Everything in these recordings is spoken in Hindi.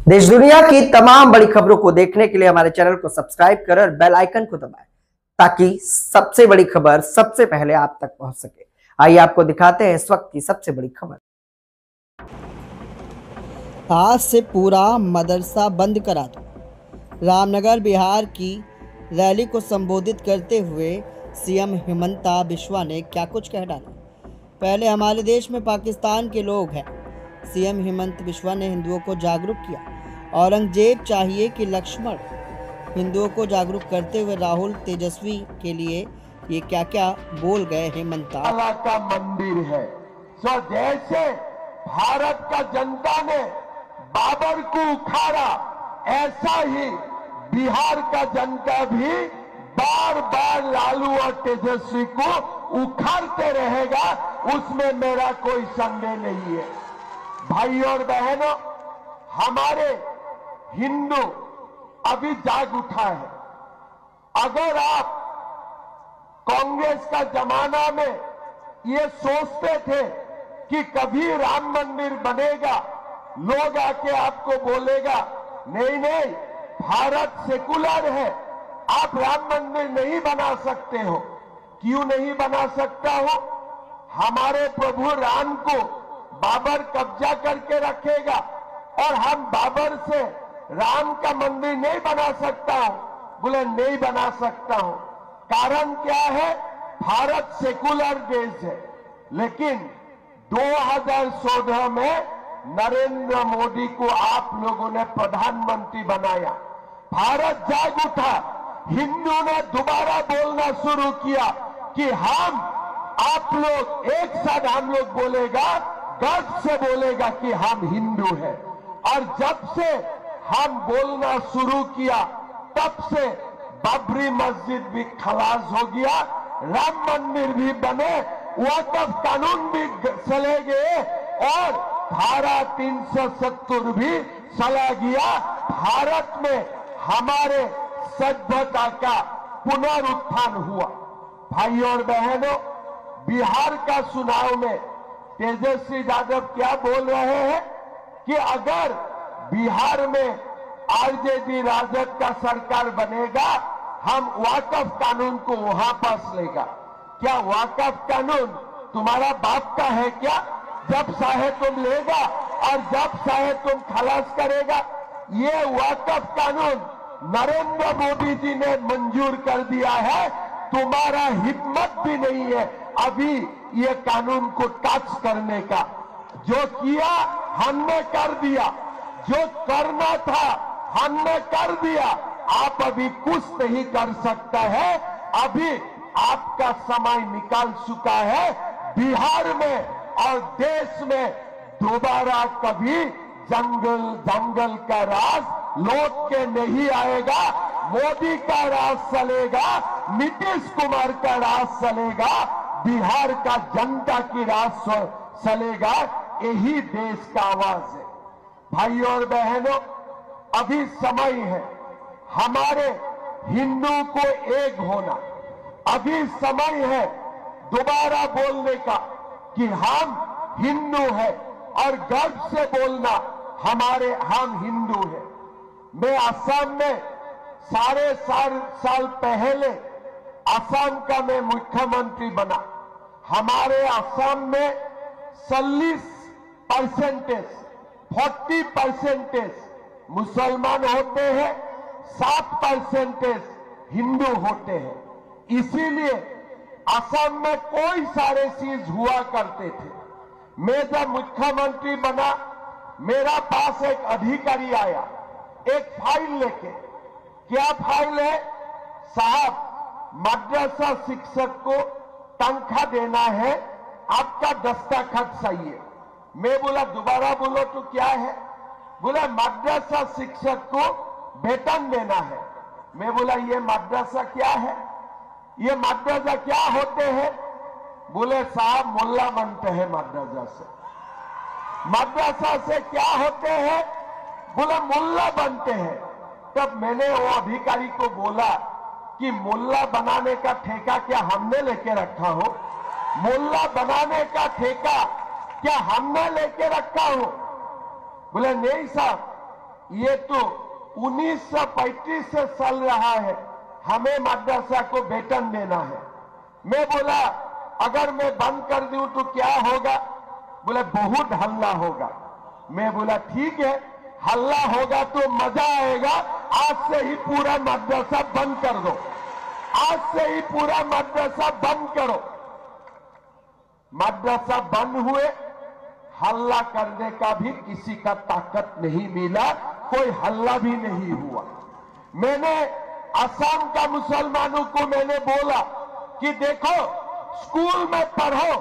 देश दुनिया की तमाम बड़ी खबरों को देखने के लिए हमारे चैनल को सब्सक्राइब करें और बेल आइकन को दबाएं ताकि सबसे बड़ी खबर सबसे पहले आप तक पहुंच सके। आइए आपको दिखाते हैं इस वक्त की सबसे बड़ी खबर। आज से पूरा मदरसा बंद करा दो। रामनगर बिहार की रैली को संबोधित करते हुए सीएम हिमंता बिश्वा ने क्या कुछ कह डाला। पहले हमारे देश में पाकिस्तान के लोग हैं। सीएम हिमंत बिश्वा ने हिंदुओं को जागरूक किया। औरंगजेब चाहिए कि लक्ष्मण। हिंदुओं को जागरूक करते हुए राहुल तेजस्वी के लिए ये क्या क्या बोल गए हिमंता। अल्लाह का मंदिर है। सो जैसे भारत का जनता ने बाबर को उखाड़ा, ऐसा ही बिहार का जनता भी बार बार लालू और तेजस्वी को उखाड़ते रहेगा, उसमें मेरा कोई संदेह नहीं है। भाई और बहनों, हमारे हिंदू अभी जाग उठा है। अगर आप कांग्रेस का जमाना में ये सोचते थे कि कभी राम मंदिर बनेगा, लोग आके आपको बोलेगा नहीं नहीं भारत सेकुलर है, आप राम मंदिर नहीं बना सकते हो। क्यों नहीं बना सकता हो? हमारे प्रभु राम को बाबर कब्जा करके रखेगा और हम बाबर से राम का मंदिर नहीं बना सकता हूं। बोले नहीं बना सकता हूं। कारण क्या है? भारत सेकुलर देश है। लेकिन 2014 में नरेंद्र मोदी को आप लोगों ने प्रधानमंत्री बनाया। भारत जाग उठा। हिंदू ने दोबारा बोलना शुरू किया कि हम, आप लोग एक साथ हम लोग बोलेगा, गर्व से बोलेगा कि हम हिंदू हैं। और जब से हम बोलना शुरू किया तब से बाबरी मस्जिद भी खलास हो गया, राम मंदिर भी बने, वक्फ कानून भी चले गए और धारा 370 भी चला गया। भारत में हमारे सभ्यता का पुनरुत्थान हुआ। भाई और बहनों, बिहार का चुनाव में तेजस्वी यादव क्या बोल रहे हैं कि अगर बिहार में आरजेडी राजद का सरकार बनेगा, हम वक्फ कानून को वहां पास लेगा। क्या वक्फ कानून तुम्हारा बाप का है क्या? जब चाहे तुम लेगा और जब चाहे तुम खलास करेगा। ये वक्फ कानून नरेंद्र मोदी जी ने मंजूर कर दिया है। तुम्हारा हिम्मत भी नहीं है अभी ये कानून को टच करने का। जो किया हमने कर दिया, जो करना था हमने कर दिया। आप अभी कुछ नहीं कर सकता है। अभी आपका समय निकल चुका है। बिहार में और देश में दोबारा कभी जंगल का राज लौट के नहीं आएगा। मोदी का राज चलेगा, नीतीश कुमार का राज चलेगा, बिहार का जनता की राज चलेगा। यही देश का आवाज है। भाई और बहनों, अभी समय है हमारे हिंदू को एक होना। अभी समय है दोबारा बोलने का कि हम हिंदू हैं और गर्व से बोलना हम हिंदू हैं। मैं असम में साढ़े 4 साल पहले असम का मैं मुख्यमंत्री बना। हमारे असम में 40% मुसलमान होते हैं, 7% हिंदू होते हैं। इसीलिए असम में कोई सारे चीज हुआ करते थे। मैं जब मुख्यमंत्री बना, मेरा पास एक अधिकारी आया एक फाइल लेके। क्या फाइल है? साहब, मदरसा शिक्षक को तनख्वाह देना है, आपका दस्तखत चाहिए। मैं बोला दोबारा बोलो तो क्या है? बोला मदरसा शिक्षक को वेतन देना है। मैं बोला ये मदरसा क्या है? ये मदरसा क्या होते हैं? बोले साहब मुल्ला बनते हैं मदरसा से। मदरसा से क्या होते हैं? बोला मुल्ला बनते हैं। तब मैंने वो अधिकारी को बोला कि मुल्ला बनाने का ठेका क्या हमने लेके रखा हो? मुल्ला बनाने का ठेका क्या हमने लेके रखा हो? बोले नहीं साहब, ये तो 1935 से चल रहा है, हमें मदरसा को वेतन देना है। मैं बोला अगर मैं बंद कर दूं तो क्या होगा? बोले बहुत हल्ला होगा। मैं बोला ठीक है, हल्ला होगा तो मजा आएगा, आज से ही पूरा मदरसा बंद कर दो, आज से ही पूरा मदरसा बंद करो। मदरसा बंद हुए, हल्ला करने का भी किसी का ताकत नहीं मिला, कोई हल्ला भी नहीं हुआ। मैंने असम का मुसलमानों को मैंने बोला कि देखो स्कूल में पढ़ो,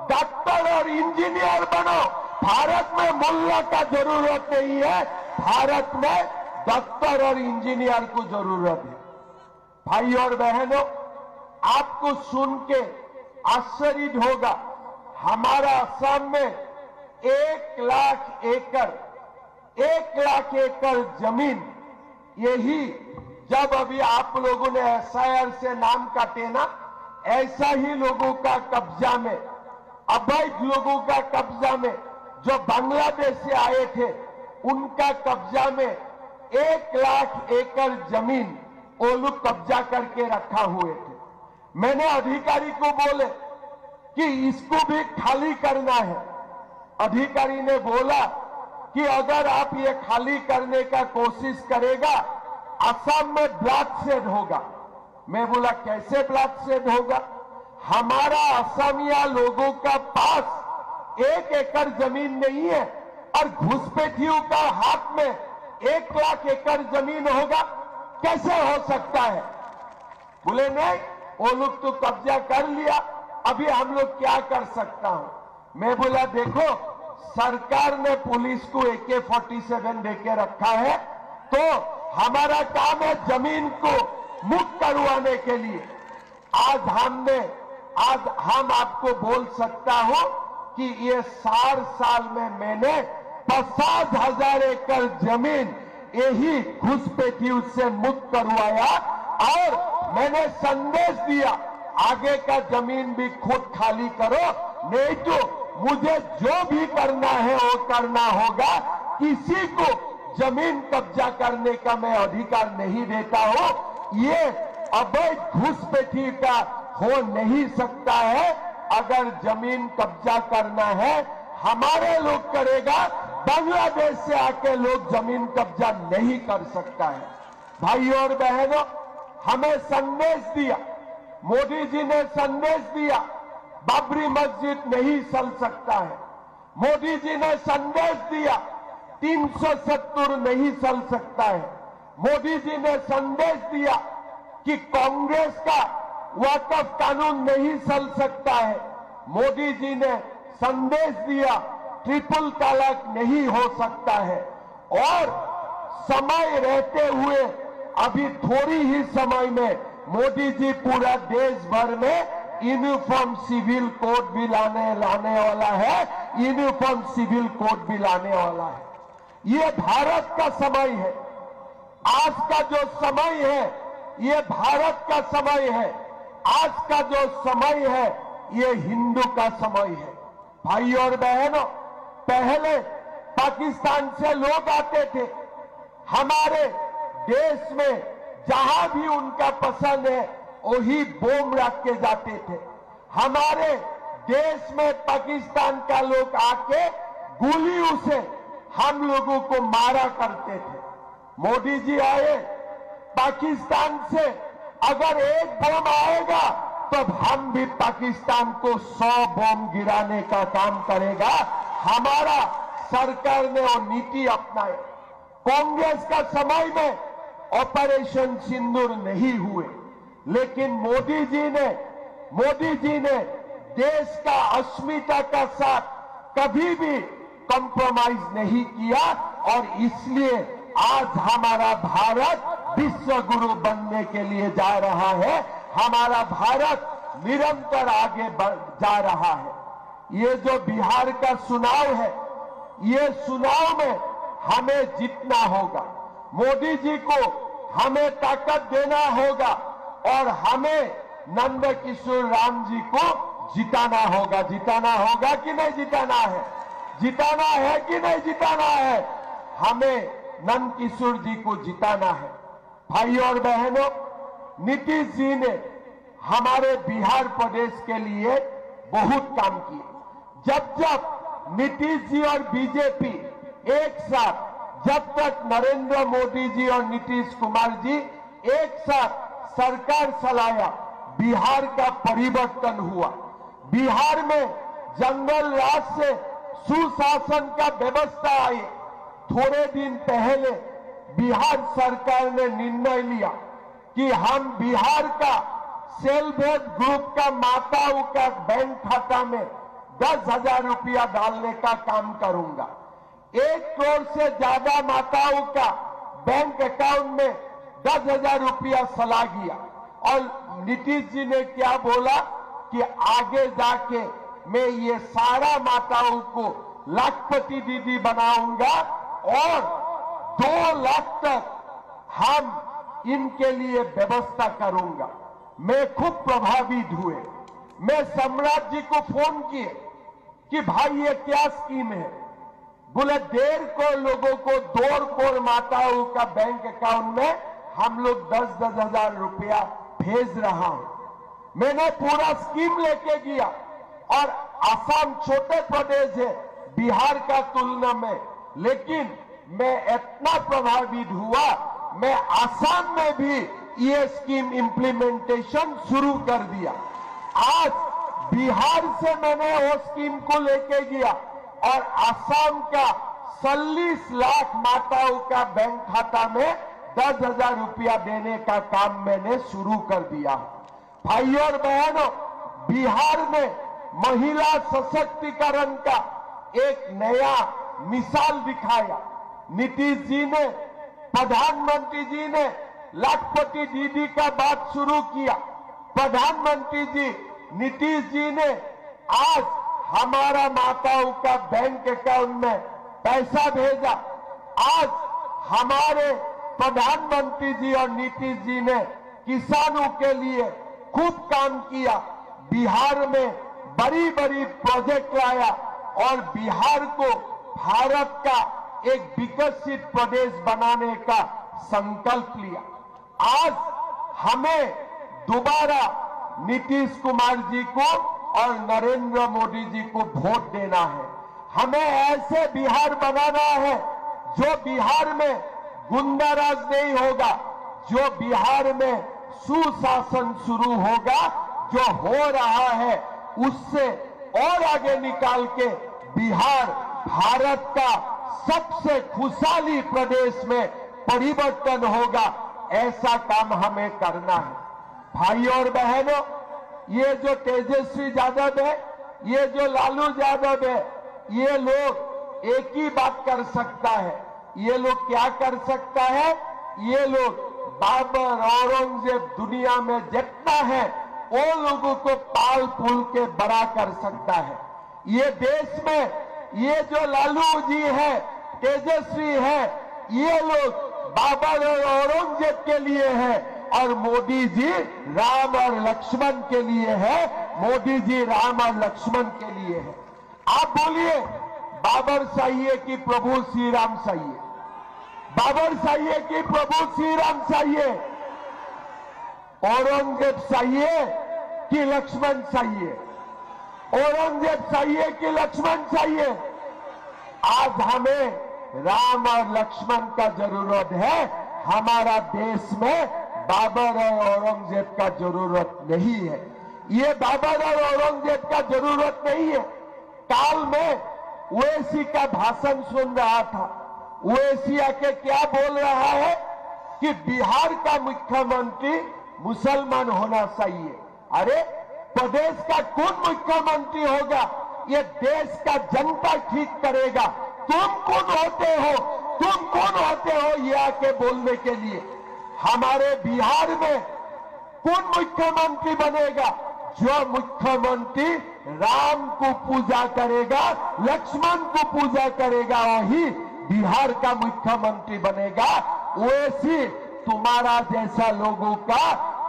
डॉक्टर और इंजीनियर बनो, भारत में मुल्ला का जरूरत नहीं है, भारत में डॉक्टर और इंजीनियर को जरूरत है। भाई और बहनों, आपको सुन के आश्चर्य होगा, हमारा असम में 1,00,000 एकड़ जमीन, यही जब अभी आप लोगों ने SIR से नाम काटे ना, ऐसा ही लोगों का कब्जा में, अवैध लोगों का कब्जा में, जो बांग्लादेश से आए थे उनका कब्जा में 1,00,000 एकड़ जमीन वो लोग कब्जा करके रखा हुए थे। मैंने अधिकारी को बोले कि इसको भी खाली करना है। अधिकारी ने बोला कि अगर आप ये खाली करने का कोशिश करेगा, असम में ब्लॉकसेड होगा। मैं बोला कैसे ब्लॉकसेड होगा? हमारा असमिया लोगों का पास 1 एकड़ जमीन नहीं है और घुसपैठियों का हाथ में 1,00,000 एकड़ जमीन होगा, कैसे हो सकता है? बोले नहीं, वो लोग तो कब्जा कर लिया, अभी हम लोग क्या कर सकता हूं? मैं बोला देखो, सरकार ने पुलिस को AK-47 देके रखा है, तो हमारा काम है जमीन को मुक्त करवाने के लिए। आज हम आपको बोल सकता हूं कि ये 4 साल में मैंने 50,000 एकड़ जमीन यही घुसपैठियों से मुक्त करवाया और मैंने संदेश दिया आगे का जमीन भी खुद खाली करो, नहीं तो मुझे जो भी करना है वो करना होगा। किसी को जमीन कब्जा करने का मैं अधिकार नहीं देता हूं। ये अवैध घुसपैठी का हो नहीं सकता है। अगर जमीन कब्जा करना है हमारे लोग करेगा, बांग्लादेश से आके लोग जमीन कब्जा नहीं कर सकता है। भाइयों और बहनों, हमें संदेश दिया, मोदी जी ने संदेश दिया, बाबरी मस्जिद नहीं चल सकता है। मोदी जी ने संदेश दिया 370 नहीं चल सकता है। मोदी जी ने संदेश दिया कि कांग्रेस का वक्फ कानून नहीं चल सकता है। मोदी जी ने संदेश दिया ट्रिपल तलाक नहीं हो सकता है। और समय रहते हुए अभी थोड़ी ही समय में मोदी जी पूरा देश भर में यूनिफॉर्म सिविल कोड भी लाने वाला है, यूनिफॉर्म सिविल कोड भी लाने वाला है। ये भारत का समय है। आज का जो समय है ये भारत का समय है। आज का जो समय है ये हिंदू का समय है। भाइयों और बहनों, पहले पाकिस्तान से लोग आते थे, हमारे देश में जहां भी उनका पसंद है वही बोम रख के जाते थे। हमारे देश में पाकिस्तान का लोग आके गोलियों से हम लोगों को मारा करते थे। मोदी जी आए, पाकिस्तान से अगर एक बम आएगा तो हम भी पाकिस्तान को 100 बम गिराने का काम करेगा। हमारा सरकार ने वो नीति अपनाई। कांग्रेस का समय में ऑपरेशन सिंदूर नहीं हुए, लेकिन मोदी जी ने देश का अस्मिता का साथ कभी भी कॉम्प्रोमाइज नहीं किया और इसलिए आज हमारा भारत विश्व गुरु बनने के लिए जा रहा है। हमारा भारत निरंतर आगे जा रहा है। ये जो बिहार का चुनाव है, ये चुनाव में हमें जीतना होगा। मोदी जी को हमें ताकत देना होगा और हमें नंद किशोर राम जी को जिताना होगा। जिताना होगा कि नहीं जिताना है? जिताना है कि नहीं जिताना है? हमें नंदकिशोर जी को जिताना है। भाइयों और बहनों, नीतीश जी ने हमारे बिहार प्रदेश के लिए बहुत काम किए। जब जब नीतीश जी और बीजेपी एक साथ, जब तक नरेंद्र मोदी जी और नीतीश कुमार जी एक साथ सरकार चलाया, बिहार का परिवर्तन हुआ। बिहार में जंगल राज से सुशासन का व्यवस्था आई। थोड़े दिन पहले बिहार सरकार ने निर्णय लिया कि हम बिहार का सेल्फ हेल्प ग्रुप का माताओं का बैंक खाता में 10,000 रुपया डालने का काम करूंगा। 1 करोड़ से ज्यादा माताओं का बैंक अकाउंट में 10,000 रुपया चला गया। और नीतीश जी ने क्या बोला कि आगे जाके मैं ये सारा माताओं को लाखपति दीदी बनाऊंगा और 2 लाख तक हम इनके लिए व्यवस्था करूंगा। मैं खूब प्रभावित हुए। मैं सम्राट जी को फोन किए कि भाई ये क्या स्कीम है। बोले 1.5 करोड़ लोगों को 2 करोड़ माताओं का बैंक अकाउंट में हम लोग 10-10 हजार रुपया भेज रहा हूं। मैंने पूरा स्कीम लेके गया और असम छोटे प्रदेश है बिहार का तुलना में, लेकिन मैं इतना प्रभावित हुआ, मैं असम में भी ये स्कीम इंप्लीमेंटेशन शुरू कर दिया। आज बिहार से मैंने वो स्कीम को लेके गया और असम का 40 लाख माताओं का बैंक खाता में 10,000 रुपया देने का काम मैंने शुरू कर दिया। भाइयों और बहनों, बिहार में महिला सशक्तिकरण का एक नया मिसाल दिखाया। नीतीश जी ने, प्रधानमंत्री जी ने लाखपति दीदी का बात शुरू किया। प्रधानमंत्री जी नीतीश जी ने आज हमारा माताओं का बैंक अकाउंट में पैसा भेजा। आज हमारे प्रधानमंत्री जी और नीतीश जी ने किसानों के लिए खूब काम किया। बिहार में बड़ी बड़ी प्रोजेक्ट लाया और बिहार को भारत का एक विकसित प्रदेश बनाने का संकल्प लिया। आज हमें दोबारा नीतीश कुमार जी को और नरेंद्र मोदी जी को वोट देना है। हमें ऐसे बिहार बनाना है जो बिहार में गुंडाराज नहीं होगा, जो बिहार में सुशासन शुरू होगा, जो हो रहा है उससे और आगे निकाल के बिहार भारत का सबसे खुशहाली प्रदेश में परिवर्तन होगा। ऐसा काम हमें करना है। भाइयों और बहनों, ये जो तेजस्वी यादव है, ये जो लालू यादव है, ये लोग एक ही बात कर सकता है। ये लोग क्या कर सकता है? ये लोग बाबर, औरंगजेब, दुनिया में जितना है वो लोगों को पाल फूल के बड़ा कर सकता है। ये देश में ये जो लालू जी है, तेजस्वी है, ये लोग बाबर और औरंगजेब के लिए है और मोदी जी राम और लक्ष्मण के लिए है। मोदी जी राम और लक्ष्मण के लिए है। आप बोलिए बाबर चाहिए कि प्रभु श्री राम चाहिए? बाबर चाहिए कि प्रभु श्री राम चाहिए? औरंगजेब चाहिए कि लक्ष्मण चाहिए? औरंगजेब चाहिए कि लक्ष्मण चाहिए? आज हमें राम और लक्ष्मण का जरूरत है। हमारा देश में बाबर और औरंगजेब का जरूरत नहीं है। ये बाबर और औरंगजेब का जरूरत नहीं है। काल में ओवैसी का भाषण सुन रहा था। ओवैसी आके क्या बोल रहा है कि बिहार का मुख्यमंत्री मुसलमान होना चाहिए। अरे प्रदेश का कौन मुख्यमंत्री होगा? ये देश का जनता ठीक करेगा। तुम कौन होते हो? तुम कौन होते हो ये आके बोलने के लिए? हमारे बिहार में कौन मुख्यमंत्री बनेगा? जो मुख्यमंत्री राम को पूजा करेगा, लक्ष्मण को पूजा करेगा, वही बिहार का मुख्यमंत्री बनेगा। वैसे तुम्हारा जैसा लोगों का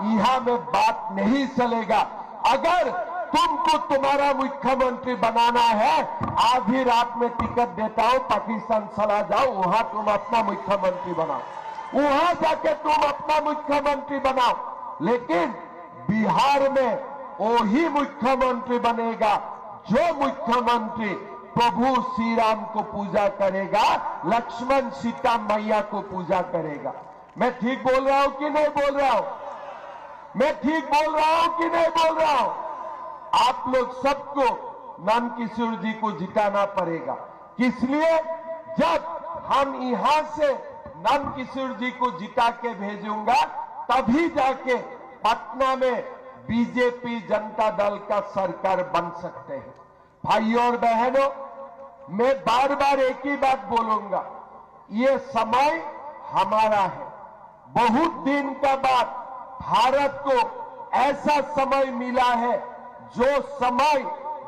यहाँ में बात नहीं चलेगा। अगर तुमको तुम्हारा मुख्यमंत्री बनाना है, आधी रात में टिकट देता हूं, पाकिस्तान चला जाओ, वहां तुम अपना मुख्यमंत्री बनाओ, वहां जाके तुम अपना मुख्यमंत्री बनाओ। लेकिन बिहार में वही मुख्यमंत्री बनेगा जो मुख्यमंत्री प्रभु श्री राम को पूजा करेगा, लक्ष्मण सीता मैया को पूजा करेगा। मैं ठीक बोल रहा हूं कि नहीं बोल रहा हूं? मैं ठीक बोल रहा हूं कि नहीं बोल रहा हूं? आप लोग सबको नंदकिशोर जी को जिताना पड़ेगा। किस लिए? जब हम यहां से नंदकिशोर जी को जिता के भेजूंगा, तभी जाके पटना में बीजेपी जनता दल का सरकार बन सकते हैं। भाइयों और बहनों, मैं बार बार एक ही बात बोलूंगा, ये समय हमारा है। बहुत दिन का बाद भारत को ऐसा समय मिला है, जो समय,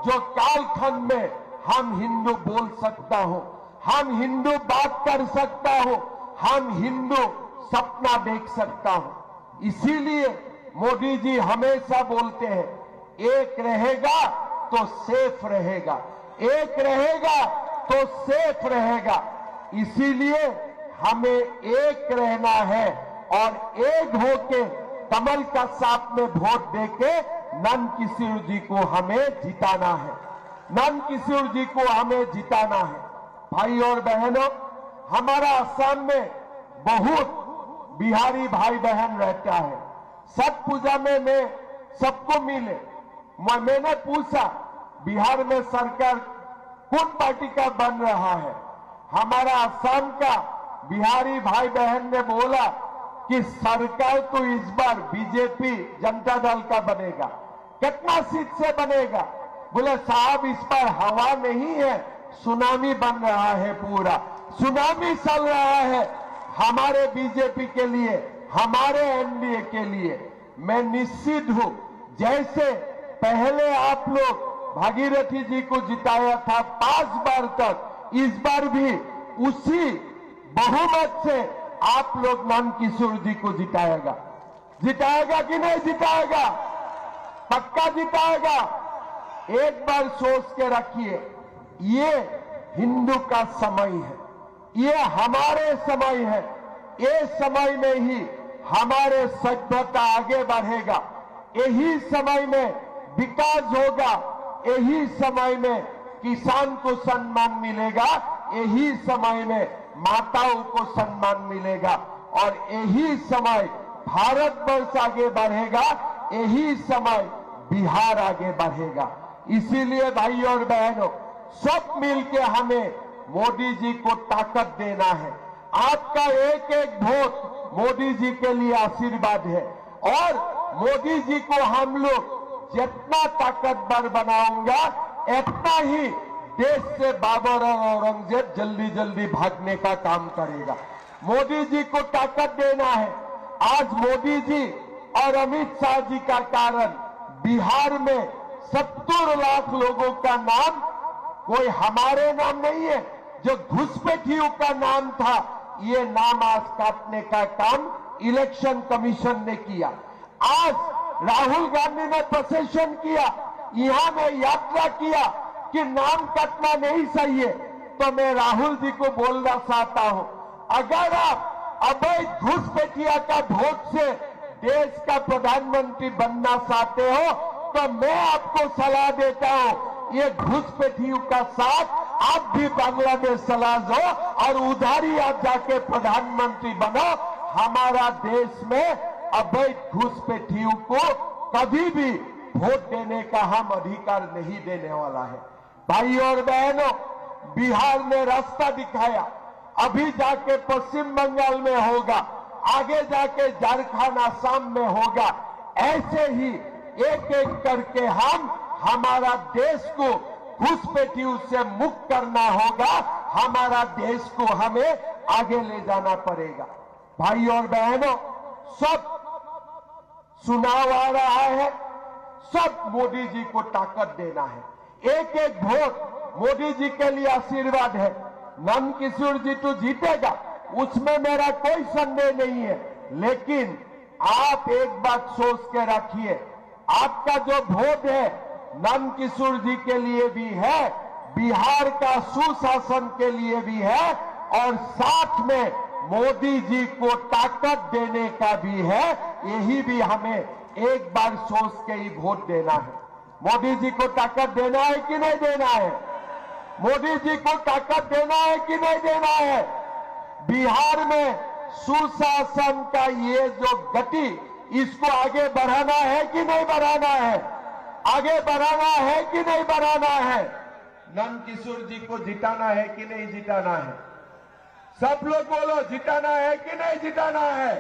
जो कालखंड में हम हिंदू बोल सकता हूं, हम हिंदू बात कर सकता हूं, हम हिंदू सपना देख सकता हूं। इसीलिए मोदी जी हमेशा बोलते हैं, एक रहेगा तो सेफ रहेगा, एक रहेगा तो सेफ रहेगा। इसीलिए हमें एक रहना है और एक होके कमल का साथ में वोट देके नंदकिशोर जी को हमें जिताना है, नंदकिशोर जी को हमें जिताना है। भाई और बहनों, हमारा असम में बहुत बिहारी भाई बहन रहता है। छठ पूजा में मैं सबको मिले, मैंने पूछा बिहार में सरकार कौन पार्टी का बन रहा है? हमारा असम का बिहारी भाई बहन ने बोला कि सरकार तो इस बार बीजेपी जनता दल का बनेगा। कितना सीट से बनेगा? बोले साहब इस बार हवा नहीं है, सुनामी बन रहा है, पूरा सुनामी चल रहा है हमारे बीजेपी के लिए, हमारे एनडीए के लिए। मैं निश्चित हूं, जैसे पहले आप लोग भागीरथी जी को जिताया था 5 बार तक, इस बार भी उसी बहुमत से आप लोग नंदकिशोर जी को जिताएगा। जिताएगा कि नहीं जिताएगा? पक्का जिताएगा। एक बार सोच के रखिए, ये हिंदू का समय है, ये हमारे समय है। ये समय में ही हमारे सभ्यता आगे बढ़ेगा, यही समय में विकास होगा, यही समय में किसान को सम्मान मिलेगा, यही समय में माताओं को सम्मान मिलेगा, और यही समय भारतवर्ष आगे बढ़ेगा, यही समय बिहार आगे बढ़ेगा। इसीलिए भाई और बहनों, सब मिलके हमें मोदी जी को ताकत देना है। आपका एक एक वोट मोदी जी के लिए आशीर्वाद है, और मोदी जी को हम लोग जितना ताकतवर बनाऊंगा, इतना ही देश से बाबर और औरंगजेब जल्दी जल्दी भागने का काम करेगा। मोदी जी को ताकत देना है। आज मोदी जी और अमित शाह जी का कारण बिहार में 70 लाख लोगों का नाम कोई हमारे नाम नहीं है, जो घुसपैठियों का नाम था, ये नाम आज काटने का काम इलेक्शन कमीशन ने किया। आज राहुल गांधी ने प्रोसेशन किया, यहां में यात्रा किया कि नाम कटना नहीं सही है। तो मैं राहुल जी को बोलना चाहता हूं, अगर आप अवैध घुसपैठिया का वोट से देश का प्रधानमंत्री बनना चाहते हो, तो मैं आपको सलाह देता हूं, ये घुसपैठियों का साथ आप भी बांग्लादेश चला जाओ और उधार ही आप जाके प्रधानमंत्री बनो। हमारा देश में अवैध घुसपैठियों को कभी भी वोट देने का हम अधिकार नहीं देने वाला है। भाई और बहनों, बिहार ने रास्ता दिखाया, अभी जाके पश्चिम बंगाल में होगा, आगे जाके झारखंड असम में होगा। ऐसे ही एक एक करके हम हमारा देश को घुसपैठियों से मुक्त करना होगा, हमारा देश को हमें आगे ले जाना पड़ेगा। भाई और बहनों, सब चुनाव आ रहा है, सब मोदी जी को ताकत देना है। एक एक वोट मोदी जी के लिए आशीर्वाद है। नंदकिशोर जी तो जीतेगा, उसमें मेरा कोई संदेह नहीं है, लेकिन आप एक बात सोच के रखिए, आपका जो वोट है नंदकिशोर जी के लिए भी है, बिहार का सुशासन के लिए भी है, और साथ में मोदी जी को ताकत देने का भी है। यही भी हमें एक बार सोच के ही वोट देना है। मोदी जी को ताकत देना है कि नहीं देना है? मोदी जी को ताकत देना है कि नहीं देना है? बिहार में सुशासन का ये जो गति, इसको आगे बढ़ाना है कि नहीं बढ़ाना है? आगे बढ़ाना है कि नहीं बढ़ाना है? नंदकिशोर जी को जिताना है कि नहीं जिताना है? सब लोग बोलो, जिताना है कि नहीं जिताना है?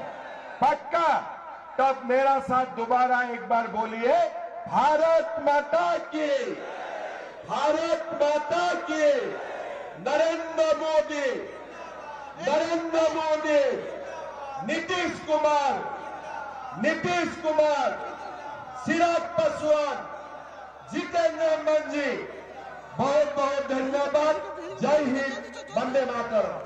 पक्का? तब मेरा साथ दोबारा एक बार बोलिए, भारत माता की, भारत माता की, नरेंद्र मोदी, नरेंद्र मोदी, नीतीश कुमार, नीतीश कुमार, चिराग पासवान, जितेंद्र मांझी। बहुत बहुत धन्यवाद। जय हिंद, वंदे मातरम।